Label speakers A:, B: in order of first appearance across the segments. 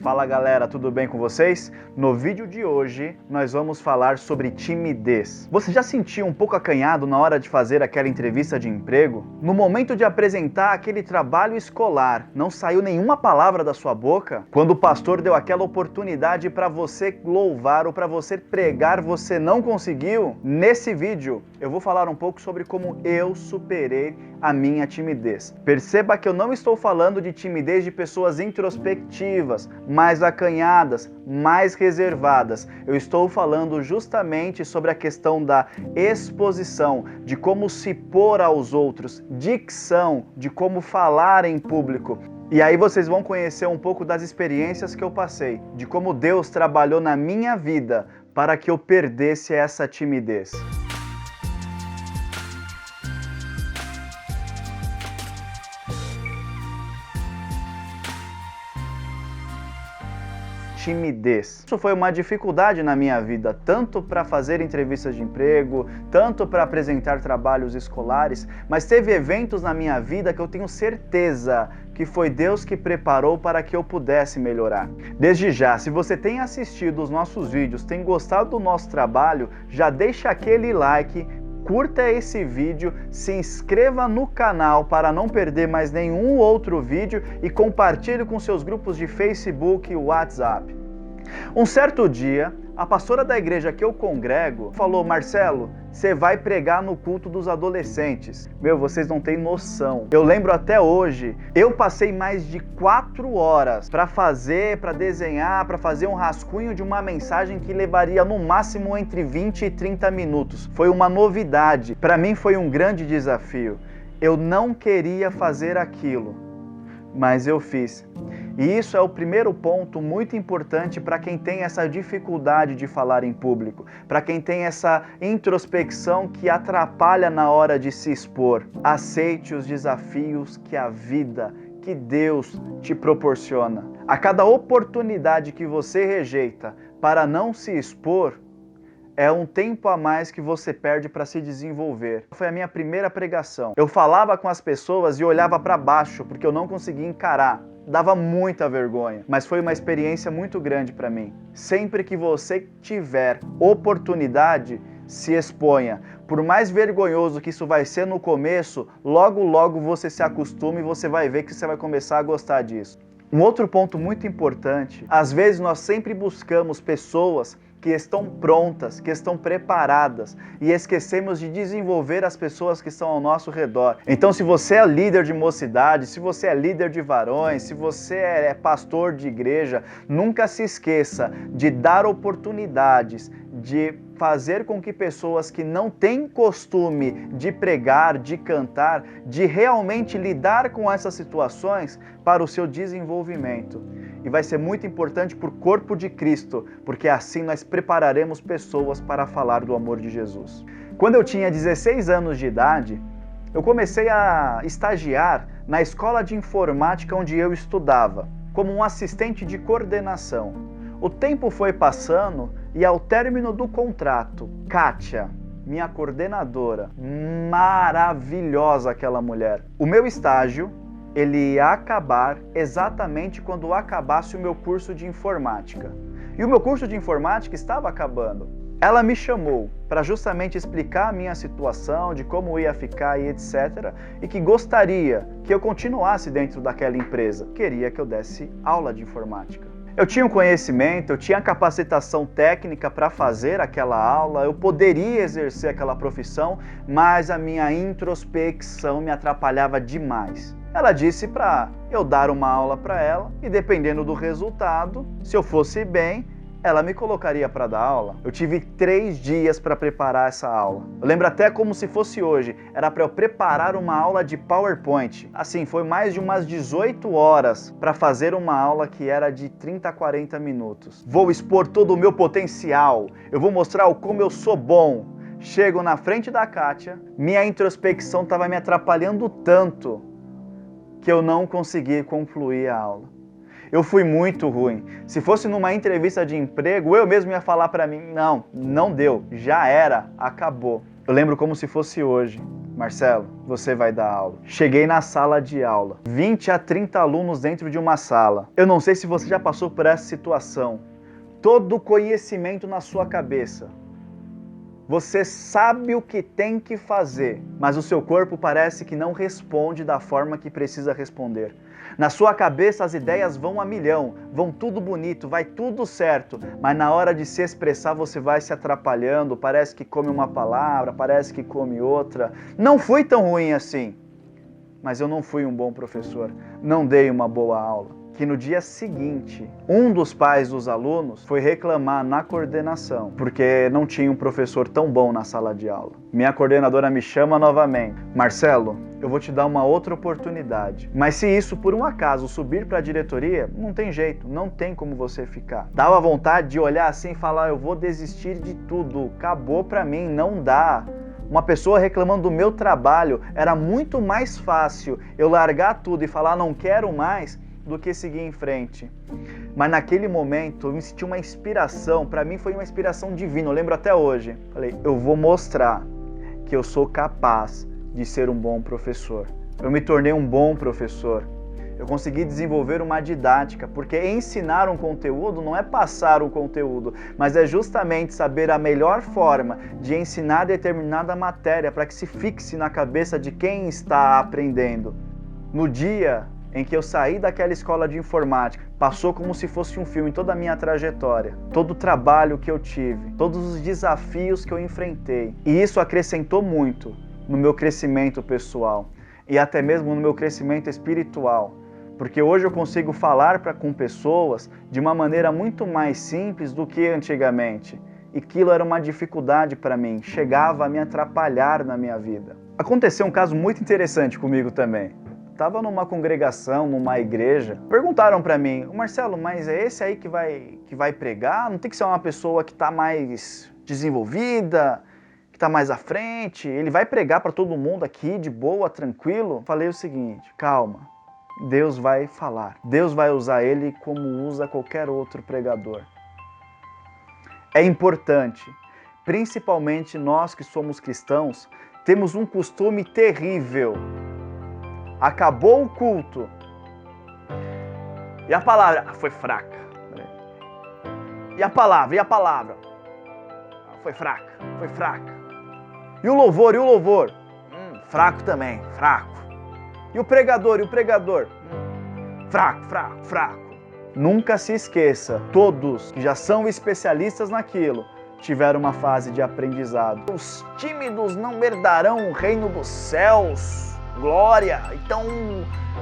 A: Fala galera, tudo bem com vocês? No vídeo de hoje nós vamos falar sobre timidez. Você já sentiu um pouco acanhado na hora de fazer aquela entrevista de emprego? No momento de apresentar aquele trabalho escolar, não saiu nenhuma palavra da sua boca? Quando o pastor deu aquela oportunidade para você louvar ou para você pregar, você não conseguiu? Nesse vídeo eu vou falar um pouco sobre como eu superei a minha timidez. Perceba que eu não estou falando de timidez de pessoas introspectivas, mais acanhadas, mais reservadas. Eu estou falando justamente sobre a questão da exposição, de como se pôr aos outros, dicção, de como falar em público. E aí vocês vão conhecer um pouco das experiências que eu passei, de como Deus trabalhou na minha vida para que eu perdesse essa timidez. Timidez. Isso foi uma dificuldade na minha vida, tanto para fazer entrevistas de emprego, tanto para apresentar trabalhos escolares, mas teve eventos na minha vida que eu tenho certeza que foi Deus que preparou para que eu pudesse melhorar. Desde já, se você tem assistido os nossos vídeos, tem gostado do nosso trabalho, já deixa aquele like, curta esse vídeo, se inscreva no canal para não perder mais nenhum outro vídeo e compartilhe com seus grupos de Facebook e WhatsApp. Um certo dia, a pastora da igreja que eu congrego falou: Marcelo, você vai pregar no culto dos adolescentes. Meu, vocês não têm noção. Eu lembro até hoje, eu passei mais de 4 horas para desenhar, para fazer um rascunho de uma mensagem que levaria no máximo entre 20 e 30 minutos. Foi uma novidade. Para mim foi um grande desafio. Eu não queria fazer aquilo, mas eu fiz. E isso é o primeiro ponto muito importante para quem tem essa dificuldade de falar em público, para quem tem essa introspecção que atrapalha na hora de se expor. Aceite os desafios que a vida, que Deus te proporciona. A cada oportunidade que você rejeita para não se expor, é um tempo a mais que você perde para se desenvolver. Foi a minha primeira pregação. Eu falava com as pessoas e olhava para baixo, porque eu não conseguia encarar. Dava muita vergonha, mas foi uma experiência muito grande para mim. Sempre que você tiver oportunidade, se exponha. Por mais vergonhoso que isso vai ser no começo, logo logo você se acostuma e você vai ver que você vai começar a gostar disso. Um outro ponto muito importante, às vezes nós sempre buscamos pessoas que estão prontas, que estão preparadas e esquecemos de desenvolver as pessoas que estão ao nosso redor. Então, se você é líder de mocidade, se você é líder de varões, se você é pastor de igreja, nunca se esqueça de dar oportunidades, de fazer com que pessoas que não têm costume de pregar, de cantar, de realmente lidar com essas situações para o seu desenvolvimento. E vai ser muito importante para o corpo de Cristo, porque assim nós prepararemos pessoas para falar do amor de Jesus. Quando eu tinha 16 anos de idade, eu comecei a estagiar na escola de informática onde eu estudava, como um assistente de coordenação. O tempo foi passando e ao término do contrato, Kátia, minha coordenadora, maravilhosa aquela mulher, o meu estágio, ele ia acabar exatamente quando acabasse o meu curso de informática. E o meu curso de informática estava acabando. Ela me chamou para justamente explicar a minha situação, de como ia ficar e etc. E que gostaria que eu continuasse dentro daquela empresa. Queria que eu desse aula de informática. Eu tinha um conhecimento, eu tinha capacitação técnica para fazer aquela aula, eu poderia exercer aquela profissão, mas a minha introspecção me atrapalhava demais. Ela disse para eu dar uma aula para ela e dependendo do resultado, se eu fosse bem, ela me colocaria para dar aula. Eu tive 3 dias para preparar essa aula. Eu lembro até como se fosse hoje. Era para eu preparar uma aula de PowerPoint. Assim, foi mais de umas 18 horas para fazer uma aula que era de 30 a 40 minutos. Vou expor todo o meu potencial. Eu vou mostrar o como eu sou bom. Chego na frente da Kátia, minha introspecção estava me atrapalhando tanto que eu não consegui concluir a aula. Eu fui muito ruim. Se fosse numa entrevista de emprego, eu mesmo ia falar para mim, não deu, já era, acabou. Eu lembro como se fosse hoje. Marcelo, você vai dar aula. Cheguei na sala de aula, 20 a 30 alunos dentro de uma sala. Eu não sei se você já passou por essa situação. Todo o conhecimento na sua cabeça. Você sabe o que tem que fazer, mas o seu corpo parece que não responde da forma que precisa responder. Na sua cabeça as ideias vão a milhão, vão tudo bonito, vai tudo certo, mas na hora de se expressar você vai se atrapalhando, parece que come uma palavra, parece que come outra. Não fui tão ruim assim, mas eu não fui um bom professor, não dei uma boa aula. Que no dia seguinte, um dos pais dos alunos foi reclamar na coordenação, porque não tinha um professor tão bom na sala de aula. Minha coordenadora me chama novamente. Marcelo, eu vou te dar uma outra oportunidade, mas se isso por um acaso subir para a diretoria, não tem jeito, não tem como você ficar. Dava vontade de olhar assim e falar, eu vou desistir de tudo, acabou para mim, não dá. Uma pessoa reclamando do meu trabalho, era muito mais fácil eu largar tudo e falar não quero mais, do que seguir em frente. Mas naquele momento eu me senti uma inspiração, para mim foi uma inspiração divina, eu lembro até hoje. Falei, eu vou mostrar que eu sou capaz de ser um bom professor. Eu me tornei um bom professor. Eu consegui desenvolver uma didática, porque ensinar um conteúdo não é passar o conteúdo, mas é justamente saber a melhor forma de ensinar determinada matéria para que se fixe na cabeça de quem está aprendendo. No dia em que eu saí daquela escola de informática, passou como se fosse um filme toda a minha trajetória, todo o trabalho que eu tive, todos os desafios que eu enfrentei. E isso acrescentou muito no meu crescimento pessoal e até mesmo no meu crescimento espiritual, porque hoje eu consigo falar com pessoas de uma maneira muito mais simples do que antigamente. E aquilo era uma dificuldade para mim, chegava a me atrapalhar na minha vida. Aconteceu um caso muito interessante comigo também. Estava numa congregação, numa igreja, perguntaram para mim, Marcelo, mas é esse aí que vai pregar? Não tem que ser uma pessoa que está mais desenvolvida, que está mais à frente? Ele vai pregar para todo mundo aqui, de boa, tranquilo? Falei o seguinte, calma, Deus vai falar. Deus vai usar ele como usa qualquer outro pregador. É importante, principalmente nós que somos cristãos, temos um costume terrível. Acabou o culto. E a palavra? Foi fraca. E a palavra? Foi fraca, foi fraca. E o louvor? Fraco também, fraco. E o pregador? Fraco. Nunca se esqueça, todos que já são especialistas naquilo, tiveram uma fase de aprendizado. Os tímidos não herdarão o reino dos céus. Glória! Então,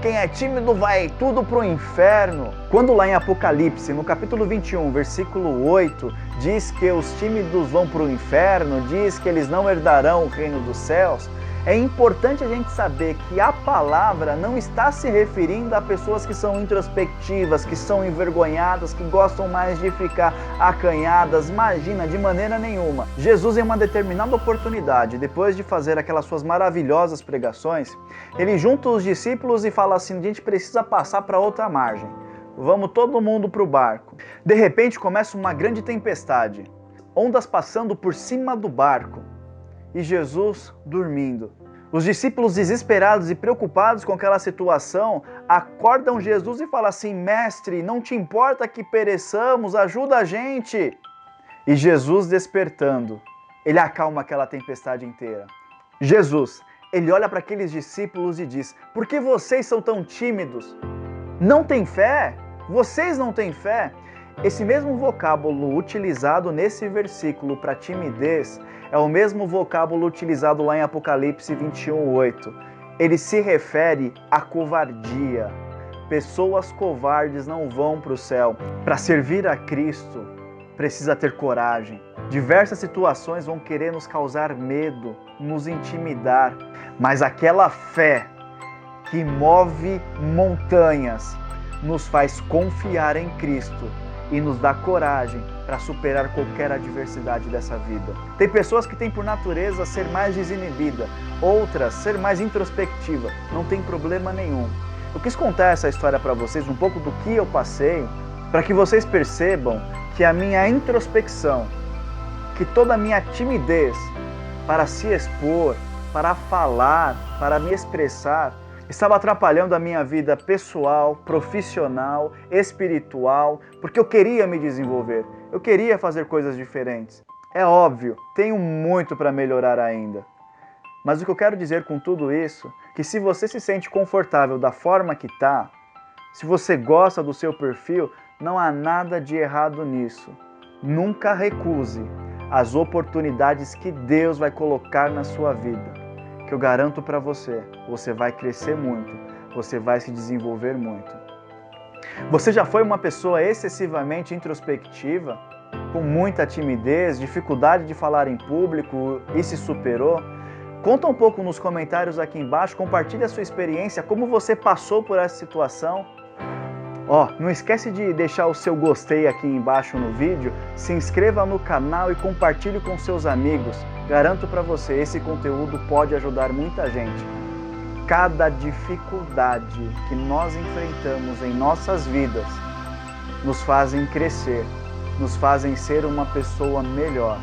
A: quem é tímido vai tudo pro inferno. Quando lá em Apocalipse, no capítulo 21, versículo 8, diz que os tímidos vão pro inferno, diz que eles não herdarão o reino dos céus, é importante a gente saber que a palavra não está se referindo a pessoas que são introspectivas, que são envergonhadas, que gostam mais de ficar acanhadas. Imagina, de maneira nenhuma. Jesus, em uma determinada oportunidade, depois de fazer aquelas suas maravilhosas pregações, ele junta os discípulos e fala assim, a gente precisa passar para outra margem. Vamos todo mundo para o barco. De repente começa uma grande tempestade, ondas passando por cima do barco. E Jesus dormindo. Os discípulos desesperados e preocupados com aquela situação, acordam Jesus e falam assim, mestre, não te importa que pereçamos, ajuda a gente. E Jesus despertando, ele acalma aquela tempestade inteira. Jesus, ele olha para aqueles discípulos e diz, por que vocês são tão tímidos? Não têm fé? Vocês não têm fé? Esse mesmo vocábulo utilizado nesse versículo para timidez é o mesmo vocábulo utilizado lá em Apocalipse 21:8. Ele se refere à covardia. Pessoas covardes não vão para o céu. Para servir a Cristo, precisa ter coragem. Diversas situações vão querer nos causar medo, nos intimidar, mas aquela fé que move montanhas nos faz confiar em Cristo e nos dá coragem para superar qualquer adversidade dessa vida. Tem pessoas que têm por natureza ser mais desinibida, outras ser mais introspectiva, não tem problema nenhum. Eu quis contar essa história para vocês, um pouco do que eu passei, para que vocês percebam que a minha introspecção, que toda a minha timidez para se expor, para falar, para me expressar, estava atrapalhando a minha vida pessoal, profissional, espiritual, porque eu queria me desenvolver, eu queria fazer coisas diferentes. É óbvio, tenho muito para melhorar ainda. Mas o que eu quero dizer com tudo isso, que se você se sente confortável da forma que está, se você gosta do seu perfil, não há nada de errado nisso. Nunca recuse as oportunidades que Deus vai colocar na sua vida. Que eu garanto para você, você vai crescer muito, você vai se desenvolver muito. Você já foi uma pessoa excessivamente introspectiva, com muita timidez, dificuldade de falar em público e se superou? Conta um pouco nos comentários aqui embaixo, compartilhe a sua experiência, como você passou por essa situação. Não esquece de deixar o seu gostei aqui embaixo no vídeo, se inscreva no canal e compartilhe com seus amigos. Garanto para você, esse conteúdo pode ajudar muita gente. Cada dificuldade que nós enfrentamos em nossas vidas nos fazem crescer, nos fazem ser uma pessoa melhor.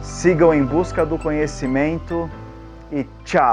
A: Sigam em busca do conhecimento e tchau!